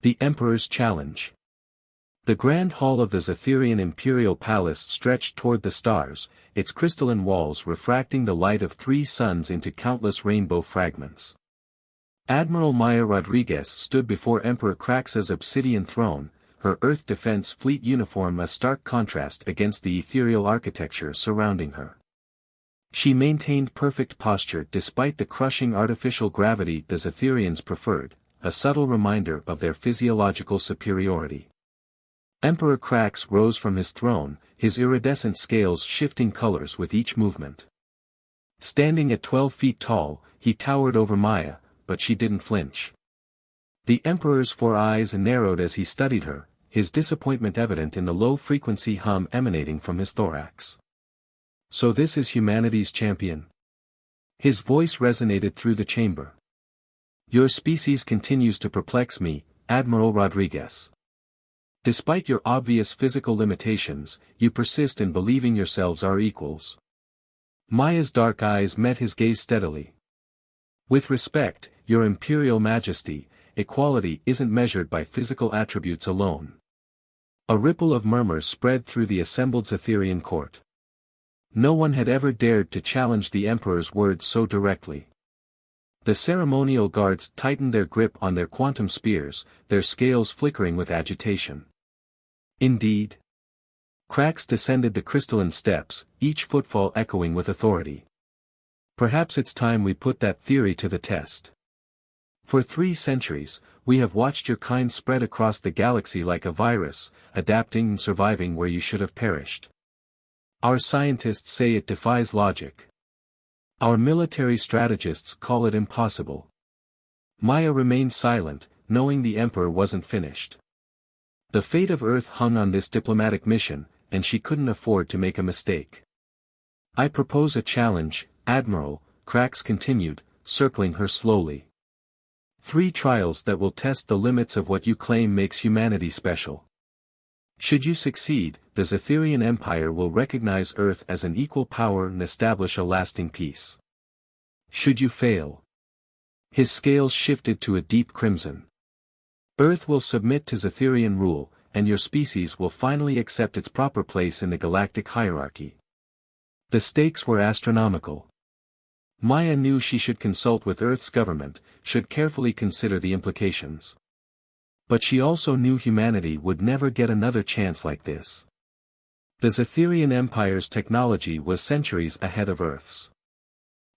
The Emperor's Challenge. The grand hall of the Zetherian imperial palace stretched toward the stars, its crystalline walls refracting the light of 3 suns into countless rainbow fragments. Admiral Maya Rodriguez stood before Emperor Krax's obsidian throne, her Earth Defense Fleet uniform a stark contrast against the ethereal architecture surrounding her. She maintained perfect posture despite the crushing artificial gravity the Zetherians preferred, a subtle reminder of their physiological superiority. Emperor Krax rose from his throne, his iridescent scales shifting colors with each movement. Standing at 12 feet tall, he towered over Maya, but she didn't flinch. The Emperor's 4 eyes narrowed as he studied her, his disappointment evident in the low-frequency hum emanating from his thorax. So this is humanity's champion? His voice resonated through the chamber. Your species continues to perplex me, Admiral Rodriguez. Despite your obvious physical limitations, you persist in believing yourselves our equals. Maya's dark eyes met his gaze steadily. With respect, Your Imperial Majesty, equality isn't measured by physical attributes alone. A ripple of murmurs spread through the assembled Zetherian court. No one had ever dared to challenge the Emperor's words so directly. The ceremonial guards tightened their grip on their quantum spears, their scales flickering with agitation. Indeed. Krax descended the crystalline steps, each footfall echoing with authority. Perhaps it's time we put that theory to the test. For 3 centuries, we have watched your kind spread across the galaxy like a virus, adapting and surviving where you should have perished. Our scientists say it defies logic. Our military strategists call it impossible. Maya remained silent, knowing the Emperor wasn't finished. The fate of Earth hung on this diplomatic mission, and she couldn't afford to make a mistake. I propose a challenge, Admiral, Krax continued, circling her slowly. 3 trials that will test the limits of what you claim makes humanity special. Should you succeed, the Zetherian Empire will recognize Earth as an equal power and establish a lasting peace. Should you fail? His scales shifted to a deep crimson. Earth will submit to Zetherian rule, and your species will finally accept its proper place in the galactic hierarchy. The stakes were astronomical. Maya knew she should consult with Earth's government, should carefully consider the implications. But she also knew humanity would never get another chance like this. The Zetherian Empire's technology was centuries ahead of Earth's.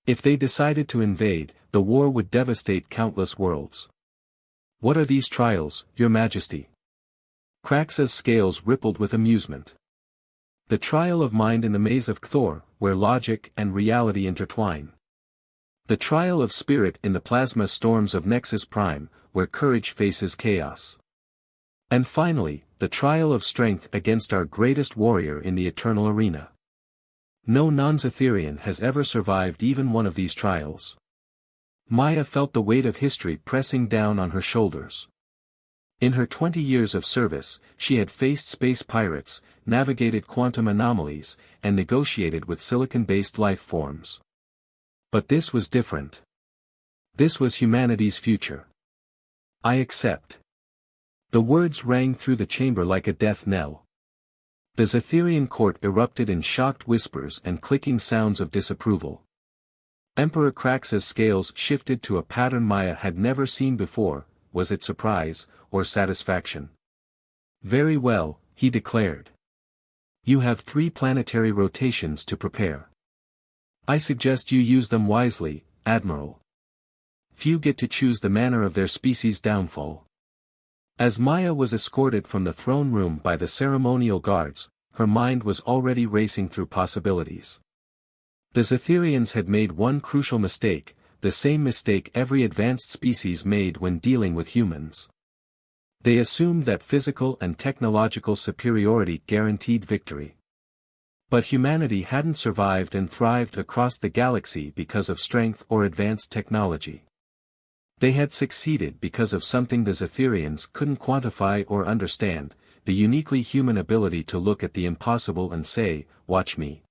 If they decided to invade, the war would devastate countless worlds. What are these trials, Your Majesty? Krax's scales rippled with amusement. The trial of mind in the maze of Cthor, where logic and reality intertwine. The trial of spirit in the plasma storms of Nexus Prime, where courage faces chaos. And finally, the trial of strength against our greatest warrior in the eternal arena. No non-Zetherian has ever survived even one of these trials. Maya felt the weight of history pressing down on her shoulders. In her 20 years of service, she had faced space pirates, navigated quantum anomalies, and negotiated with silicon-based life forms. But this was different. This was humanity's future. I accept. The words rang through the chamber like a death knell. The Zetherian court erupted in shocked whispers and clicking sounds of disapproval. Emperor Krax's scales shifted to a pattern Maya had never seen before. Was it surprise, or satisfaction? Very well, he declared. You have 3 planetary rotations to prepare. I suggest you use them wisely, Admiral. Few get to choose the manner of their species' downfall. As Maya was escorted from the throne room by the ceremonial guards, her mind was already racing through possibilities. The Zetherians had made one crucial mistake, the same mistake every advanced species made when dealing with humans. They assumed that physical and technological superiority guaranteed victory. But humanity hadn't survived and thrived across the galaxy because of strength or advanced technology. They had succeeded because of something the Zetherians couldn't quantify or understand, the uniquely human ability to look at the impossible and say, "Watch me."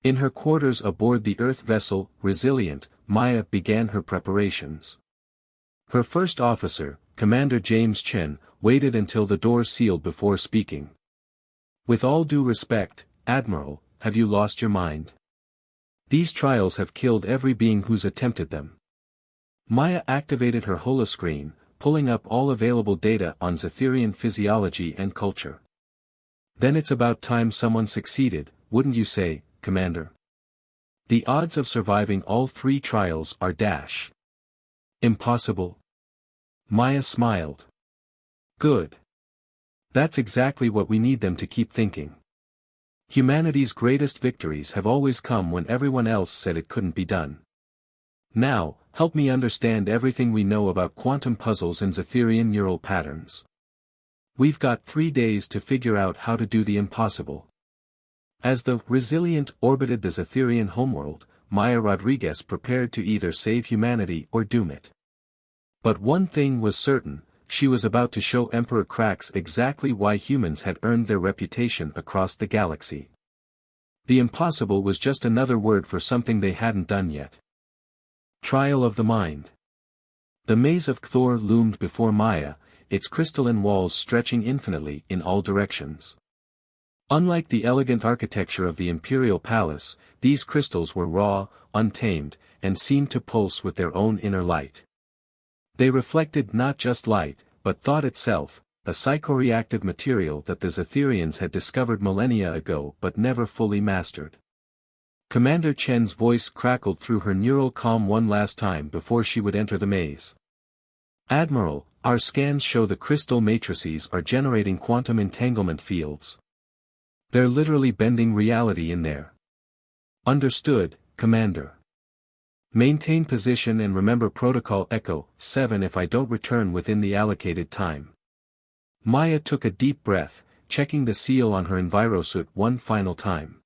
In her quarters aboard the Earth vessel, Resilient, Maya began her preparations. Her first officer, Commander James Chen, waited until the door sealed before speaking. With all due respect, Admiral, have you lost your mind? These trials have killed every being who's attempted them. Maya activated her holoscreen, pulling up all available data on Zetherian physiology and culture. Then it's about time someone succeeded, wouldn't you say, Commander? The odds of surviving all 3 trials are impossible. Maya smiled. Good. That's exactly what we need them to keep thinking. Humanity's greatest victories have always come when everyone else said it couldn't be done. Now, help me understand everything we know about quantum puzzles and Zetherian neural patterns. We've got 3 days to figure out how to do the impossible. As the Resilient orbited the Zetherian homeworld, Maya Rodriguez prepared to either save humanity or doom it. But one thing was certain, she was about to show Emperor Krax exactly why humans had earned their reputation across the galaxy. The impossible was just another word for something they hadn't done yet. Trial of the Mind. The maze of Cthor loomed before Maya, its crystalline walls stretching infinitely in all directions. Unlike the elegant architecture of the Imperial Palace, these crystals were raw, untamed, and seemed to pulse with their own inner light. They reflected not just light, but thought itself, a psychoreactive material that the Zetherians had discovered millennia ago but never fully mastered. Commander Chen's voice crackled through her neural calm one last time before she would enter the maze. Admiral, our scans show the crystal matrices are generating quantum entanglement fields. They're literally bending reality in there. Understood, Commander. Maintain position and remember Protocol Echo 7 if I don't return within the allocated time. Maya took a deep breath, checking the seal on her envirosuit one final time.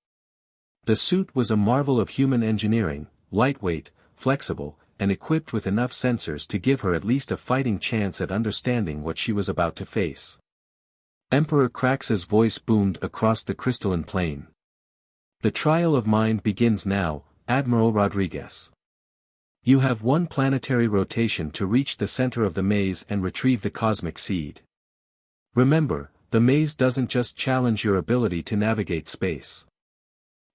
The suit was a marvel of human engineering, lightweight, flexible, and equipped with enough sensors to give her at least a fighting chance at understanding what she was about to face. Emperor Krax's voice boomed across the crystalline plain. The trial of mind begins now, Admiral Rodriguez. You have 1 planetary rotation to reach the center of the maze and retrieve the cosmic seed. Remember, the maze doesn't just challenge your ability to navigate space.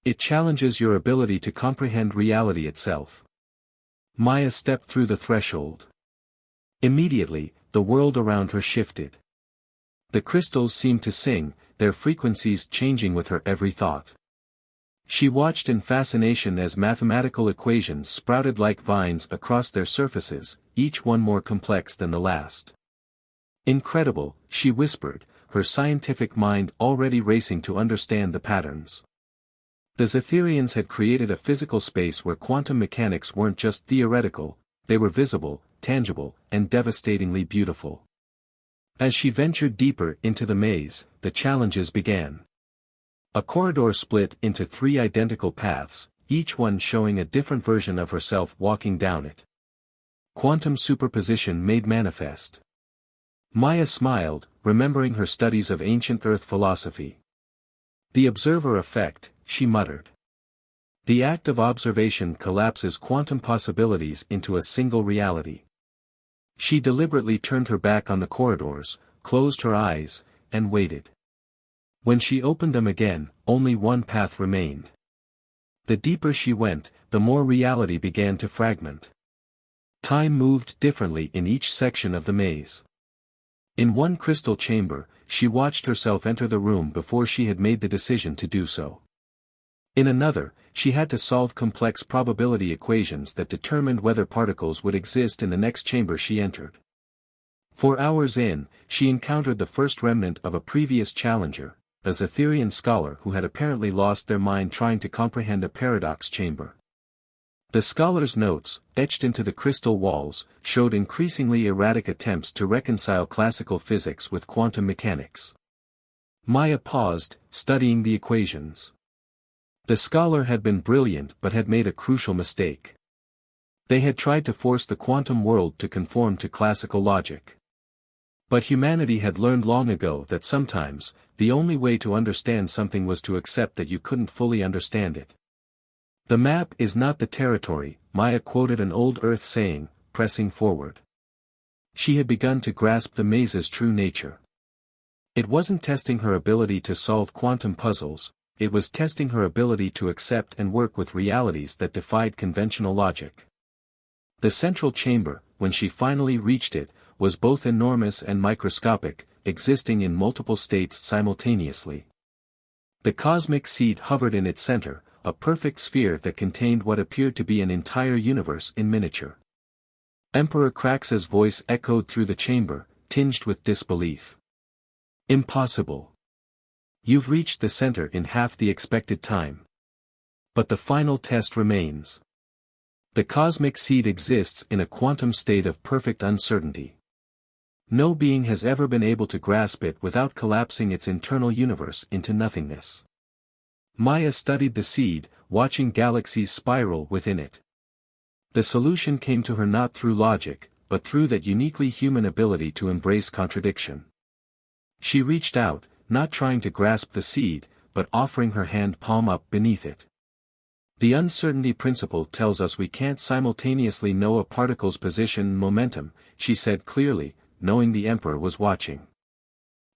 It challenges your ability to comprehend reality itself. Maya stepped through the threshold. Immediately, the world around her shifted. The crystals seemed to sing, their frequencies changing with her every thought. She watched in fascination as mathematical equations sprouted like vines across their surfaces, each one more complex than the last. Incredible, she whispered, her scientific mind already racing to understand the patterns. The Zetherians had created a physical space where quantum mechanics weren't just theoretical, they were visible, tangible, and devastatingly beautiful. As she ventured deeper into the maze, the challenges began. A corridor split into 3 identical paths, each one showing a different version of herself walking down it. Quantum superposition made manifest. Maya smiled, remembering her studies of ancient Earth philosophy. The observer effect, she muttered. The act of observation collapses quantum possibilities into a single reality. She deliberately turned her back on the corridors, closed her eyes, and waited. When she opened them again, only one path remained. The deeper she went, the more reality began to fragment. Time moved differently in each section of the maze. In one crystal chamber, she watched herself enter the room before she had made the decision to do so. In another, she had to solve complex probability equations that determined whether particles would exist in the next chamber she entered. 4 hours in, she encountered the first remnant of a previous challenger, a Zetherian scholar who had apparently lost their mind trying to comprehend a paradox chamber. The scholar's notes, etched into the crystal walls, showed increasingly erratic attempts to reconcile classical physics with quantum mechanics. Maya paused, studying the equations. The scholar had been brilliant but had made a crucial mistake. They had tried to force the quantum world to conform to classical logic. But humanity had learned long ago that sometimes, the only way to understand something was to accept that you couldn't fully understand it. The map is not the territory, Maya quoted an old Earth saying, pressing forward. She had begun to grasp the maze's true nature. It wasn't testing her ability to solve quantum puzzles, it was testing her ability to accept and work with realities that defied conventional logic. The central chamber, when she finally reached it, was both enormous and microscopic, existing in multiple states simultaneously. The cosmic seed hovered in its center, a perfect sphere that contained what appeared to be an entire universe in miniature. Emperor Krax's voice echoed through the chamber, tinged with disbelief. Impossible. You've reached the center in half the expected time. But the final test remains. The cosmic seed exists in a quantum state of perfect uncertainty. No being has ever been able to grasp it without collapsing its internal universe into nothingness. Maya studied the seed, watching galaxies spiral within it. The solution came to her not through logic, but through that uniquely human ability to embrace contradiction. She reached out, not trying to grasp the seed, but offering her hand palm up beneath it. The uncertainty principle tells us we can't simultaneously know a particle's position and momentum, she said clearly, knowing the Emperor was watching.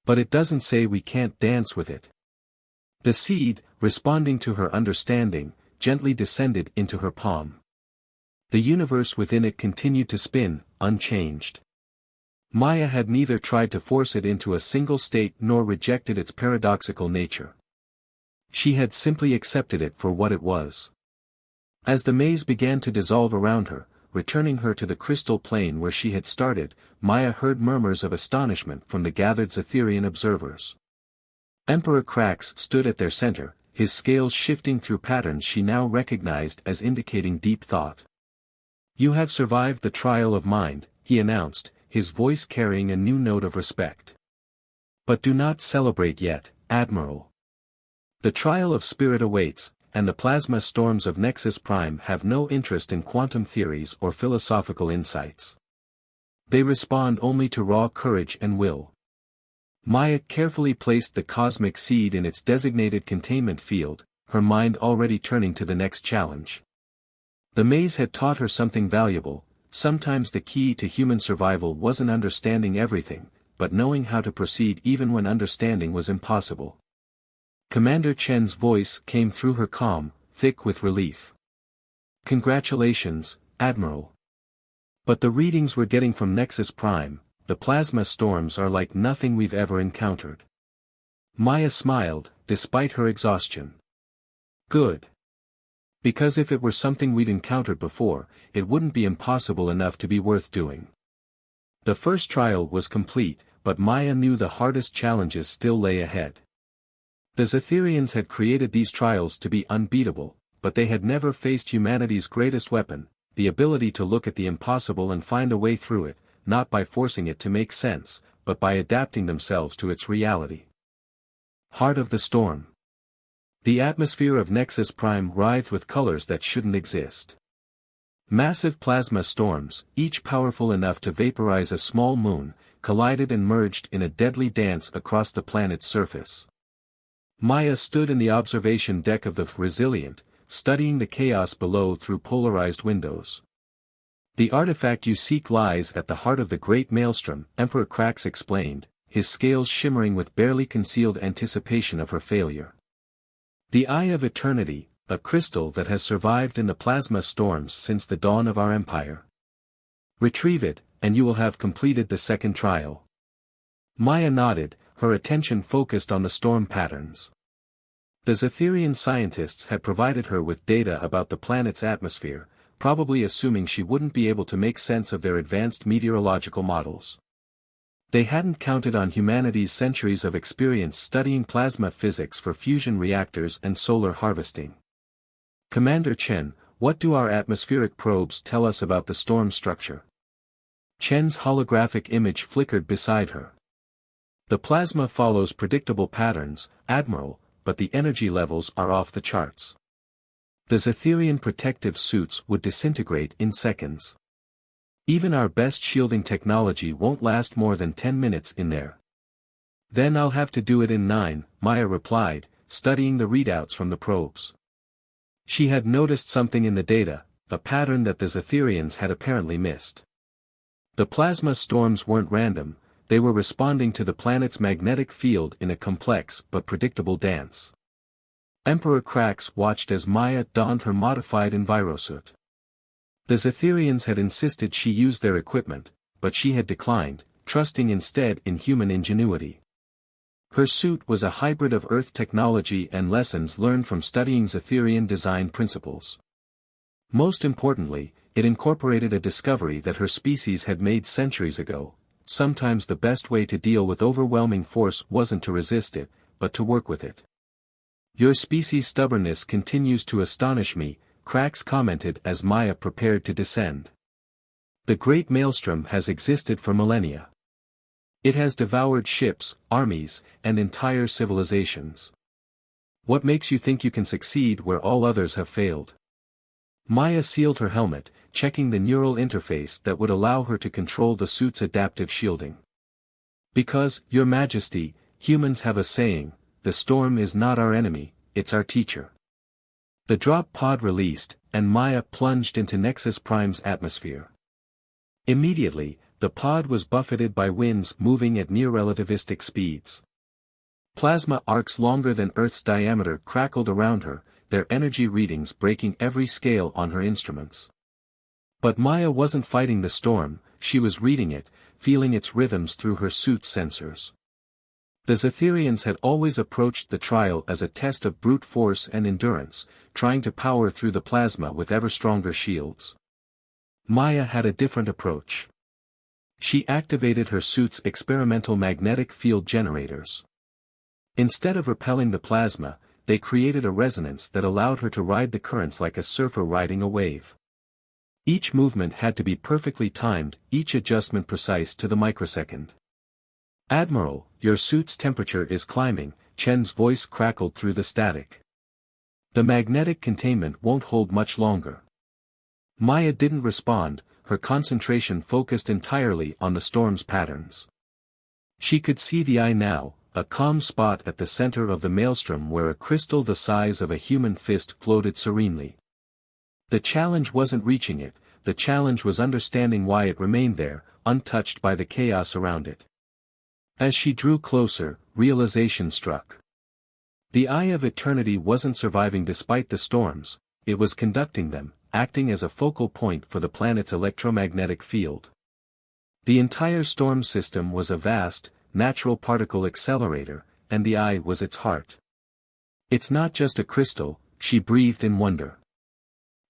But it doesn't say we can't dance with it. The seed, responding to her understanding, gently descended into her palm. The universe within it continued to spin, unchanged. Maya had neither tried to force it into a single state nor rejected its paradoxical nature. She had simply accepted it for what it was. As the maze began to dissolve around her, returning her to the crystal plane where she had started, Maya heard murmurs of astonishment from the gathered Zetherian observers. Emperor Krax stood at their center, his scales shifting through patterns she now recognized as indicating deep thought. You have survived the trial of mind, he announced, his voice carrying a new note of respect. But do not celebrate yet, Admiral. The trial of spirit awaits, and the plasma storms of Nexus Prime have no interest in quantum theories or philosophical insights. They respond only to raw courage and will. Maya carefully placed the cosmic seed in its designated containment field, her mind already turning to the next challenge. The maze had taught her something valuable. Sometimes the key to human survival wasn't understanding everything, but knowing how to proceed even when understanding was impossible. Commander Chen's voice came through her calm, thick with relief. Congratulations, Admiral. But the readings we're getting from Nexus Prime, the plasma storms are like nothing we've ever encountered. Maya smiled, despite her exhaustion. Good. Because if it were something we'd encountered before, it wouldn't be impossible enough to be worth doing. The first trial was complete, but Maya knew the hardest challenges still lay ahead. The Zetherians had created these trials to be unbeatable, but they had never faced humanity's greatest weapon, the ability to look at the impossible and find a way through it, not by forcing it to make sense, but by adapting themselves to its reality. Heart of the storm. The atmosphere of Nexus Prime writhed with colors that shouldn't exist. Massive plasma storms, each powerful enough to vaporize a small moon, collided and merged in a deadly dance across the planet's surface. Maya stood in the observation deck of the Resilient, studying the chaos below through polarized windows. The artifact you seek lies at the heart of the Great Maelstrom, Emperor Krax explained, his scales shimmering with barely concealed anticipation of her failure. The Eye of Eternity, a crystal that has survived in the plasma storms since the dawn of our empire. Retrieve it, and you will have completed the second trial. Maya nodded, her attention focused on the storm patterns. The Zetherian scientists had provided her with data about the planet's atmosphere, probably assuming she wouldn't be able to make sense of their advanced meteorological models. They hadn't counted on humanity's centuries of experience studying plasma physics for fusion reactors and solar harvesting. Commander Chen, what do our atmospheric probes tell us about the storm structure? Chen's holographic image flickered beside her. The plasma follows predictable patterns, Admiral, but the energy levels are off the charts. The Zetherian protective suits would disintegrate in seconds. Even our best shielding technology won't last more than 10 minutes in there. Then I'll have to do it in 9, Maya replied, studying the readouts from the probes. She had noticed something in the data, a pattern that the Zetherians had apparently missed. The plasma storms weren't random, they were responding to the planet's magnetic field in a complex but predictable dance. Emperor Krax watched as Maya donned her modified envirosuit. The Zetherians had insisted she use their equipment, but she had declined, trusting instead in human ingenuity. Her suit was a hybrid of Earth technology and lessons learned from studying Zetherian design principles. Most importantly, it incorporated a discovery that her species had made centuries ago: sometimes the best way to deal with overwhelming force wasn't to resist it, but to work with it. "Your species' stubbornness continues to astonish me," Krax commented as Maya prepared to descend. "The Great Maelstrom has existed for millennia. It has devoured ships, armies, and entire civilizations. What makes you think you can succeed where all others have failed?" Maya sealed her helmet, checking the neural interface that would allow her to control the suit's adaptive shielding. "Because, Your Majesty, humans have a saying, the storm is not our enemy, it's our teacher." The drop pod released, and Maya plunged into Nexus Prime's atmosphere. Immediately, the pod was buffeted by winds moving at near-relativistic speeds. Plasma arcs longer than Earth's diameter crackled around her, their energy readings breaking every scale on her instruments. But Maya wasn't fighting the storm, she was reading it, feeling its rhythms through her suit's sensors. The Zetherians had always approached the trial as a test of brute force and endurance, trying to power through the plasma with ever stronger shields. Maya had a different approach. She activated her suit's experimental magnetic field generators. Instead of repelling the plasma, they created a resonance that allowed her to ride the currents like a surfer riding a wave. Each movement had to be perfectly timed, each adjustment precise to the microsecond. "Admiral, your suit's temperature is climbing," Chen's voice crackled through the static. "The magnetic containment won't hold much longer." Maya didn't respond, her concentration focused entirely on the storm's patterns. She could see the eye now, a calm spot at the center of the maelstrom where a crystal the size of a human fist floated serenely. The challenge wasn't reaching it, the challenge was understanding why it remained there, untouched by the chaos around it. As she drew closer, realization struck. The Eye of Eternity wasn't surviving despite the storms, it was conducting them, acting as a focal point for the planet's electromagnetic field. The entire storm system was a vast, natural particle accelerator, and the eye was its heart. "It's not just a crystal," she breathed in wonder.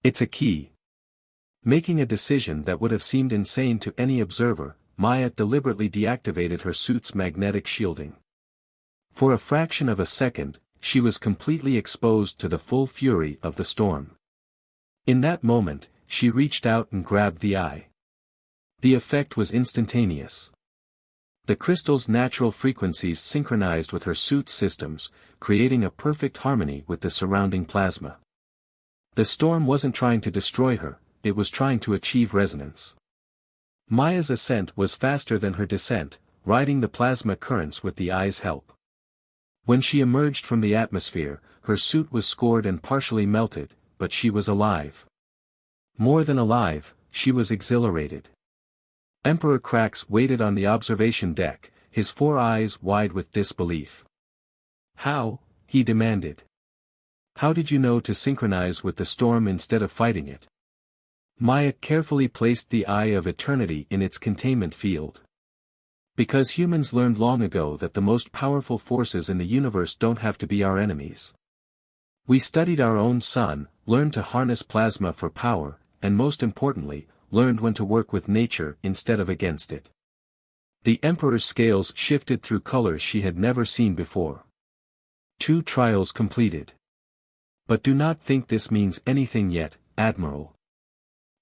"It's a key." Making a decision that would have seemed insane to any observer, Maya deliberately deactivated her suit's magnetic shielding. For a fraction of a second, she was completely exposed to the full fury of the storm. In that moment, she reached out and grabbed the eye. The effect was instantaneous. The crystal's natural frequencies synchronized with her suit's systems, creating a perfect harmony with the surrounding plasma. The storm wasn't trying to destroy her, it was trying to achieve resonance. Maya's ascent was faster than her descent, riding the plasma currents with the eye's help. When she emerged from the atmosphere, her suit was scored and partially melted, but she was alive. More than alive, she was exhilarated. Emperor Krax waited on the observation deck, his 4 eyes wide with disbelief. "How?" he demanded. "How did you know to synchronize with the storm instead of fighting it?" Maya carefully placed the Eye of Eternity in its containment field. "Because humans learned long ago that the most powerful forces in the universe don't have to be our enemies. We studied our own sun, learned to harness plasma for power, and most importantly, learned when to work with nature instead of against it." The Emperor's scales shifted through colors she had never seen before. 2 trials completed. But do not think this means anything yet, Admiral.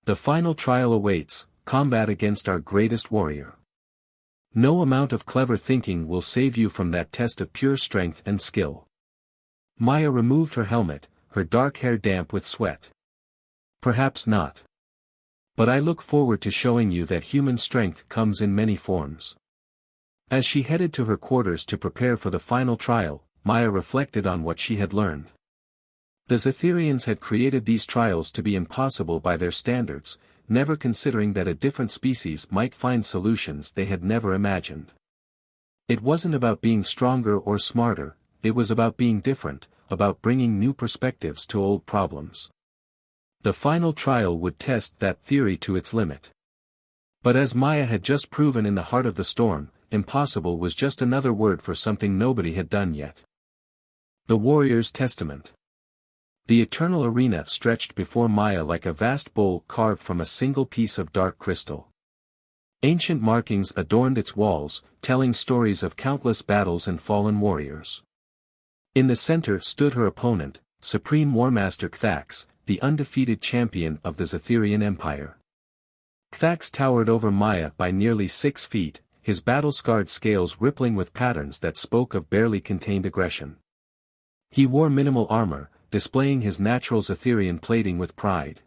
The final trial awaits, combat against our greatest warrior. No amount of clever thinking will save you from that test of pure strength and skill. Maya removed her helmet, her dark hair damp with sweat. Perhaps not. But I look forward to showing you that human strength comes in many forms. As she headed to her quarters to prepare for the final trial, Maya reflected on what she had learned. The Zetherians had created these trials to be impossible by their standards, never considering that a different species might find solutions they had never imagined. It wasn't about being stronger or smarter, it was about being different, about bringing new perspectives to old problems. The final trial would test that theory to its limit. But as Maya had just proven in the heart of the storm, impossible was just another word for something nobody had done yet. The Warrior's Testament. The eternal arena stretched before Maya like a vast bowl carved from a single piece of dark crystal. Ancient markings adorned its walls, telling stories of countless battles and fallen warriors. In the center stood her opponent, Supreme Warmaster Cthax, the undefeated champion of the Zetherian Empire. Cthax towered over Maya by nearly 6 feet, his battle-scarred scales rippling with patterns that spoke of barely contained aggression. He wore minimal armor, displaying his natural Zetherian plating with pride.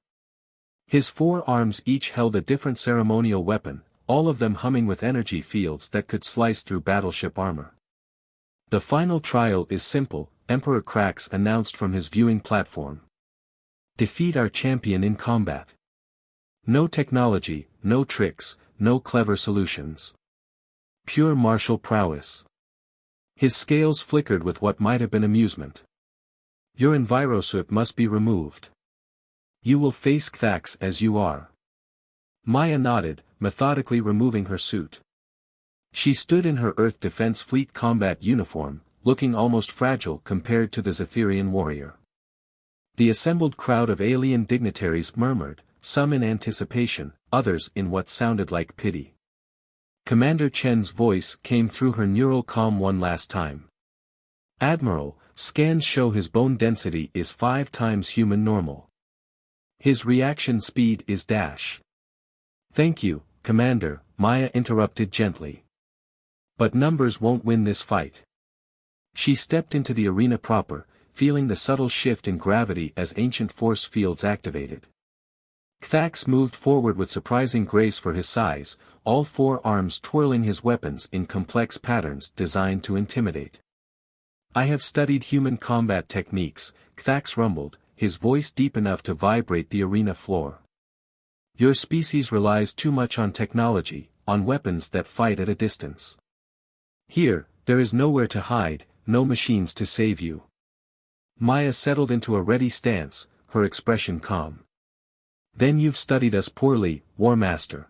His 4 arms each held a different ceremonial weapon, all of them humming with energy fields that could slice through battleship armor. The final trial is simple, Emperor Crax announced from his viewing platform. Defeat our champion in combat. No technology, no tricks, no clever solutions. Pure martial prowess. His scales flickered with what might have been amusement. Your envirosuit must be removed. You will face Cthax as you are. Maya nodded, methodically removing her suit. She stood in her Earth Defense Fleet combat uniform, looking almost fragile compared to the Zetherian warrior. The assembled crowd of alien dignitaries murmured, some in anticipation, others in what sounded like pity. Commander Chen's voice came through her neural comm one last time. Admiral, scans show his bone density is 5 times human normal. His reaction speed is dash. Thank you, Commander, Maya interrupted gently. But numbers won't win this fight. She stepped into the arena proper, feeling the subtle shift in gravity as ancient force fields activated. Cthax moved forward with surprising grace for his size, all 4 arms twirling his weapons in complex patterns designed to intimidate. I have studied human combat techniques, Cthax rumbled, his voice deep enough to vibrate the arena floor. Your species relies too much on technology, on weapons that fight at a distance. Here, there is nowhere to hide, no machines to save you. Maya settled into a ready stance, her expression calm. Then you've studied us poorly, War Master.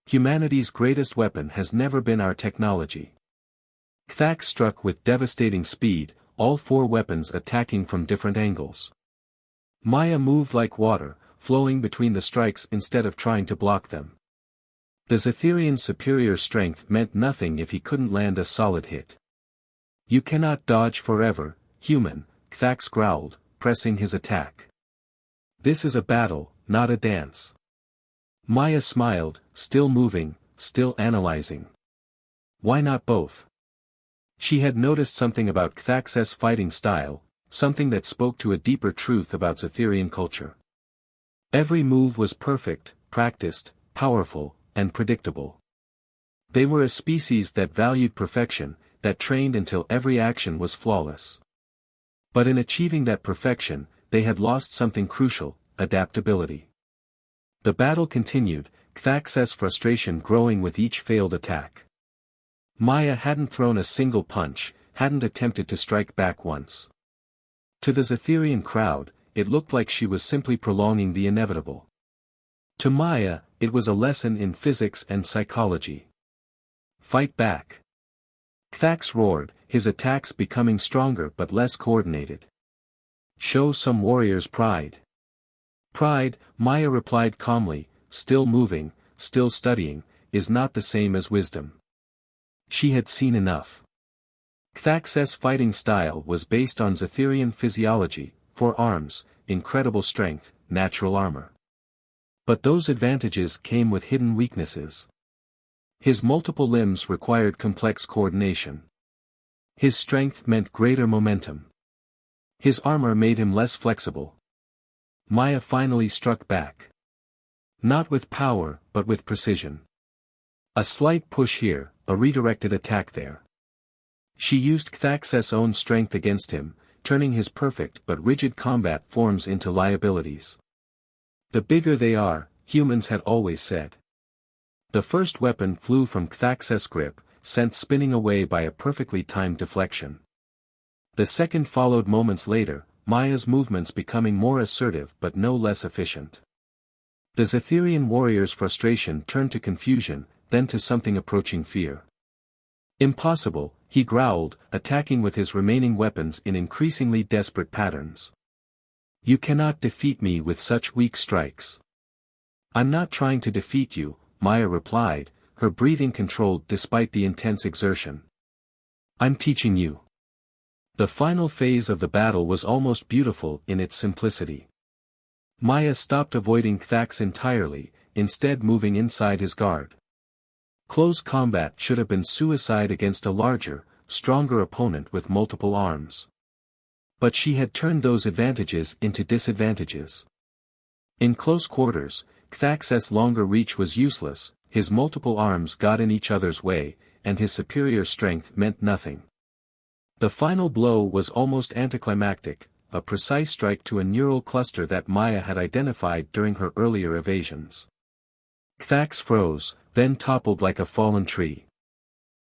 Humanity's greatest weapon has never been our technology. Cthax struck with devastating speed, all 4 weapons attacking from different angles. Maya moved like water, flowing between the strikes instead of trying to block them. The Zetherian's superior strength meant nothing if he couldn't land a solid hit. You cannot dodge forever, human, Cthax growled, pressing his attack. This is a battle, not a dance. Maya smiled, still moving, still analyzing. Why not both? She had noticed something about Cthax's fighting style, something that spoke to a deeper truth about Zetherian culture. Every move was perfect, practiced, powerful, and predictable. They were a species that valued perfection, that trained until every action was flawless. But in achieving that perfection, they had lost something crucial, adaptability. The battle continued, Cthax's frustration growing with each failed attack. Maya hadn't thrown a single punch, hadn't attempted to strike back once. To the Zetherian crowd, it looked like she was simply prolonging the inevitable. To Maya, it was a lesson in physics and psychology. Fight back. Cthax roared, his attacks becoming stronger but less coordinated. Show some warrior's pride. Pride, Maya replied calmly, still moving, still studying, is not the same as wisdom. She had seen enough. Cthax's fighting style was based on Zetherian physiology, 4 arms, incredible strength, natural armor. But those advantages came with hidden weaknesses. His multiple limbs required complex coordination. His strength meant greater momentum. His armor made him less flexible. Maya finally struck back. Not with power, but with precision. A slight push here, a redirected attack there. She used Cthax's own strength against him, turning his perfect but rigid combat forms into liabilities. The bigger they are, humans had always said. The first weapon flew from Cthax's grip, sent spinning away by a perfectly timed deflection. The second followed moments later, Maya's movements becoming more assertive but no less efficient. The Zetherian warrior's frustration turned to confusion, then to something approaching fear. Impossible, he growled, attacking with his remaining weapons in increasingly desperate patterns. You cannot defeat me with such weak strikes. I'm not trying to defeat you, Maya replied, her breathing controlled despite the intense exertion. I'm teaching you. The final phase of the battle was almost beautiful in its simplicity. Maya stopped avoiding Cthax entirely, instead moving inside his guard. Close combat should have been suicide against a larger, stronger opponent with multiple arms. But she had turned those advantages into disadvantages. In close quarters, Cthax's longer reach was useless, his multiple arms got in each other's way, and his superior strength meant nothing. The final blow was almost anticlimactic, a precise strike to a neural cluster that Maya had identified during her earlier evasions. Cthax froze, then toppled like a fallen tree.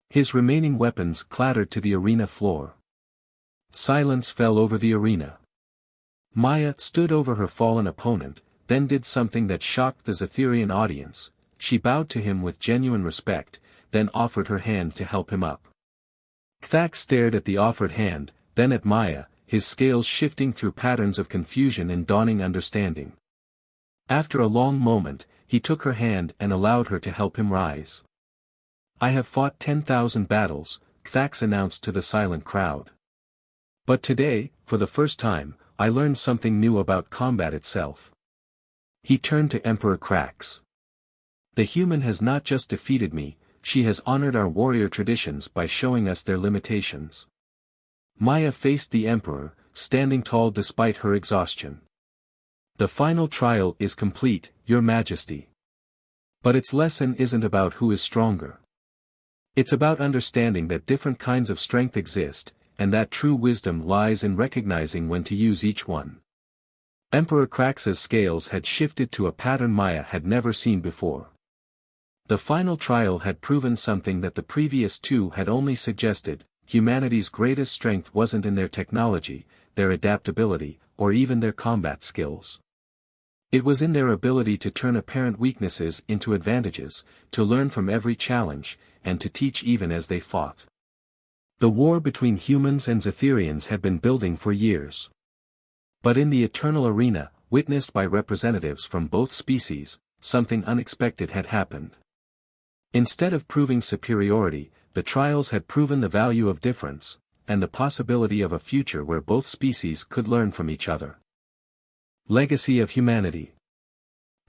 His remaining weapons clattered to the arena floor. Silence fell over the arena. Maya stood over her fallen opponent, then did something that shocked the Zetherian audience. She bowed to him with genuine respect, then offered her hand to help him up. Cthax stared at the offered hand, then at Maya, his scales shifting through patterns of confusion and dawning understanding. After a long moment, he took her hand and allowed her to help him rise. I have fought 10,000 battles, Cthax announced to the silent crowd. But today, for the first time, I learned something new about combat itself. He turned to Emperor Crax. The human has not just defeated me, she has honored our warrior traditions by showing us their limitations. Maya faced the Emperor, standing tall despite her exhaustion. The final trial is complete, Your Majesty. But its lesson isn't about who is stronger. It's about understanding that different kinds of strength exist, and that true wisdom lies in recognizing when to use each one. Emperor Crax's scales had shifted to a pattern Maya had never seen before. The final trial had proven something that the previous two had only suggested: humanity's greatest strength wasn't in their technology, their adaptability, or even their combat skills. It was in their ability to turn apparent weaknesses into advantages, to learn from every challenge, and to teach even as they fought. The war between humans and Zetherians had been building for years. But in the eternal arena, witnessed by representatives from both species, something unexpected had happened. Instead of proving superiority, the trials had proven the value of difference, and the possibility of a future where both species could learn from each other. Legacy of humanity.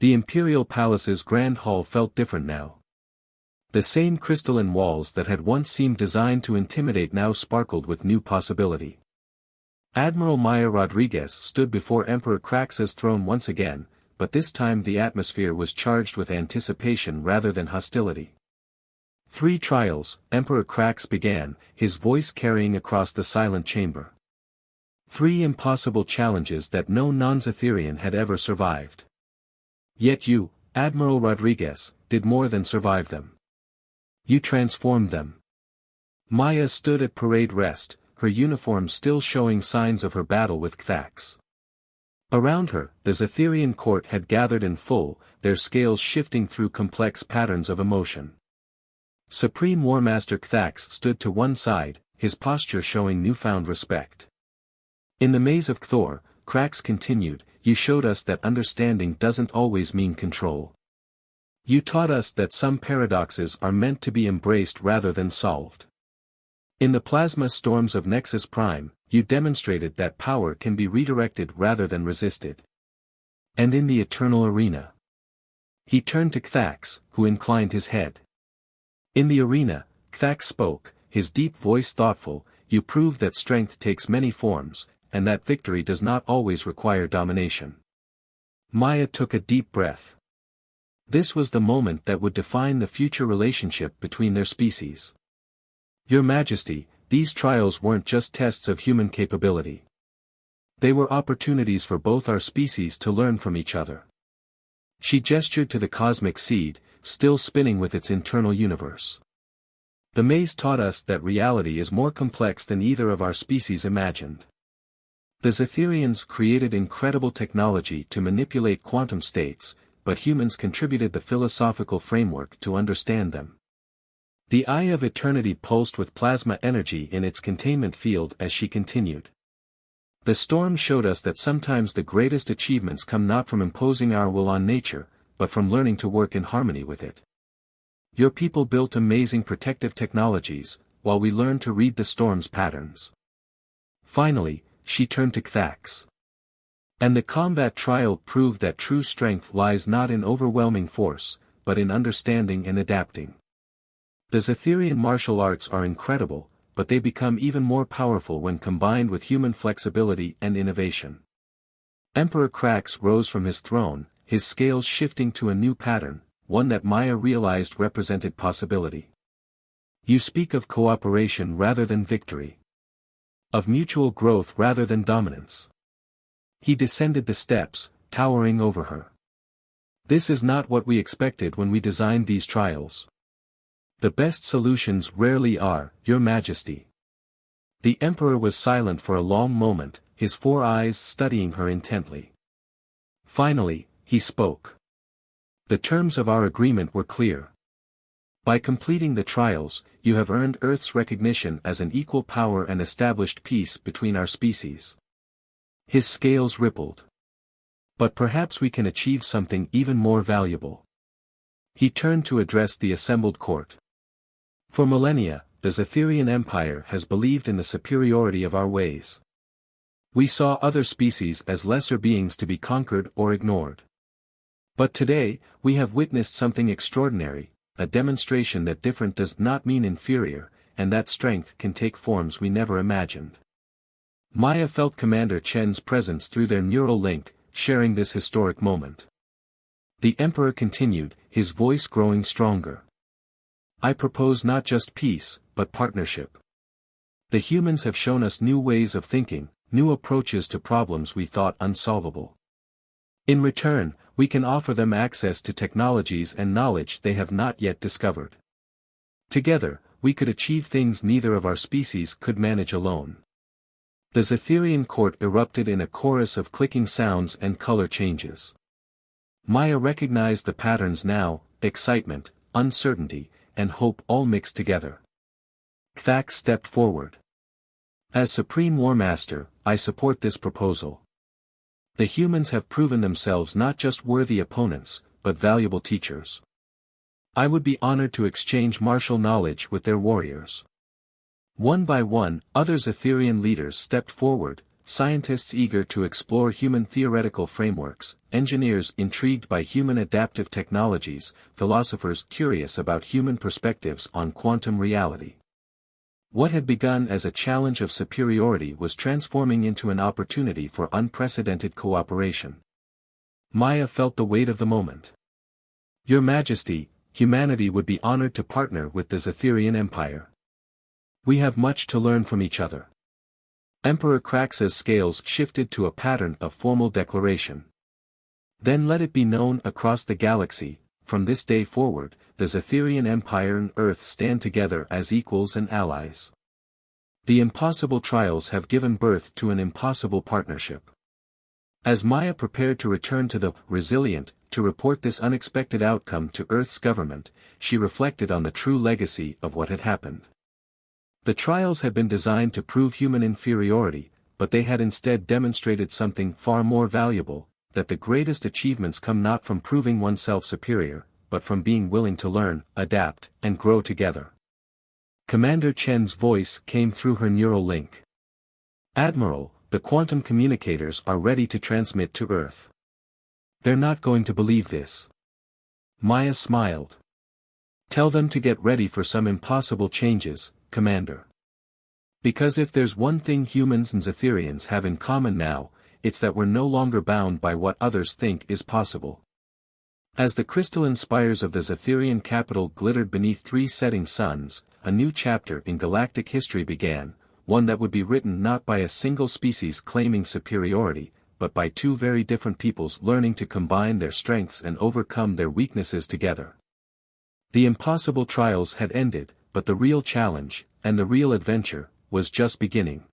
The Imperial Palace's Grand Hall felt different now. The same crystalline walls that had once seemed designed to intimidate now sparkled with new possibility. Admiral Maya Rodriguez stood before Emperor Crax's throne once again, but this time the atmosphere was charged with anticipation rather than hostility. 3 trials, Emperor Crax began, his voice carrying across the silent chamber. 3 impossible challenges that no non-Zetherian had ever survived. Yet you, Admiral Rodriguez, did more than survive them. You transformed them. Maya stood at parade rest, her uniform still showing signs of her battle with Cthax. Around her, the Zetherian court had gathered in full, their scales shifting through complex patterns of emotion. Supreme Warmaster Cthax stood to one side, his posture showing newfound respect. In the maze of Cthor, Crax continued, you showed us that understanding doesn't always mean control. You taught us that some paradoxes are meant to be embraced rather than solved. In the plasma storms of Nexus Prime, you demonstrated that power can be redirected rather than resisted. And in the eternal arena. He turned to Cthax, who inclined his head. In the arena, Cthax spoke, his deep voice thoughtful, you proved that strength takes many forms, and that victory does not always require domination. Maya took a deep breath. This was the moment that would define the future relationship between their species. Your Majesty, these trials weren't just tests of human capability. They were opportunities for both our species to learn from each other. She gestured to the cosmic seed, still spinning with its internal universe. The maze taught us that reality is more complex than either of our species imagined. The Zetherians created incredible technology to manipulate quantum states, but humans contributed the philosophical framework to understand them. The eye of eternity pulsed with plasma energy in its containment field as she continued. The storm showed us that sometimes the greatest achievements come not from imposing our will on nature, but from learning to work in harmony with it. Your people built amazing protective technologies, while we learned to read the storm's patterns. Finally, she turned to Thax. And the combat trial proved that true strength lies not in overwhelming force, but in understanding and adapting. The Zetherian martial arts are incredible, but they become even more powerful when combined with human flexibility and innovation. Emperor Krax rose from his throne, his scales shifting to a new pattern, one that Maya realized represented possibility. You speak of cooperation rather than victory. Of mutual growth rather than dominance. He descended the steps, towering over her. This is not what we expected when we designed these trials. The best solutions rarely are, Your Majesty. The Emperor was silent for a long moment, his 4 eyes studying her intently. Finally, he spoke. The terms of our agreement were clear. By completing the trials, you have earned Earth's recognition as an equal power and established peace between our species. His scales rippled. But perhaps we can achieve something even more valuable. He turned to address the assembled court. For millennia, the Zetherian Empire has believed in the superiority of our ways. We saw other species as lesser beings to be conquered or ignored. But today, we have witnessed something extraordinary, a demonstration that different does not mean inferior, and that strength can take forms we never imagined. Maya felt Commander Chen's presence through their neural link, sharing this historic moment. The Emperor continued, his voice growing stronger. I propose not just peace, but partnership. The humans have shown us new ways of thinking, new approaches to problems we thought unsolvable. In return, we can offer them access to technologies and knowledge they have not yet discovered. Together, we could achieve things neither of our species could manage alone. The Zetherian court erupted in a chorus of clicking sounds and color changes. Maya recognized the patterns now, excitement, uncertainty, and hope all mixed together. Thax stepped forward. As Supreme War Master, I support this proposal. The humans have proven themselves not just worthy opponents, but valuable teachers. I would be honored to exchange martial knowledge with their warriors. One by one, other Zetherian leaders stepped forward, scientists eager to explore human theoretical frameworks, engineers intrigued by human adaptive technologies, philosophers curious about human perspectives on quantum reality. What had begun as a challenge of superiority was transforming into an opportunity for unprecedented cooperation. Maya felt the weight of the moment. Your Majesty, humanity would be honored to partner with the Zetherian Empire. We have much to learn from each other. Emperor Krax's scales shifted to a pattern of formal declaration. Then let it be known across the galaxy, from this day forward, the Zetherian Empire and Earth stand together as equals and allies. The impossible trials have given birth to an impossible partnership. As Maya prepared to return to the Resilient, to report this unexpected outcome to Earth's government, she reflected on the true legacy of what had happened. The trials had been designed to prove human inferiority, but they had instead demonstrated something far more valuable, that the greatest achievements come not from proving oneself superior, but from being willing to learn, adapt, and grow together. Commander Chen's voice came through her neural link. Admiral, the quantum communicators are ready to transmit to Earth. They're not going to believe this. Maya smiled. Tell them to get ready for some impossible changes, Commander. Because if there's one thing humans and Zetherians have in common now, it's that we're no longer bound by what others think is possible. As the crystalline spires of the Zetherian capital glittered beneath 3 setting suns, a new chapter in galactic history began, one that would be written not by a single species claiming superiority, but by two very different peoples learning to combine their strengths and overcome their weaknesses together. The impossible trials had ended, but the real challenge, and the real adventure, was just beginning.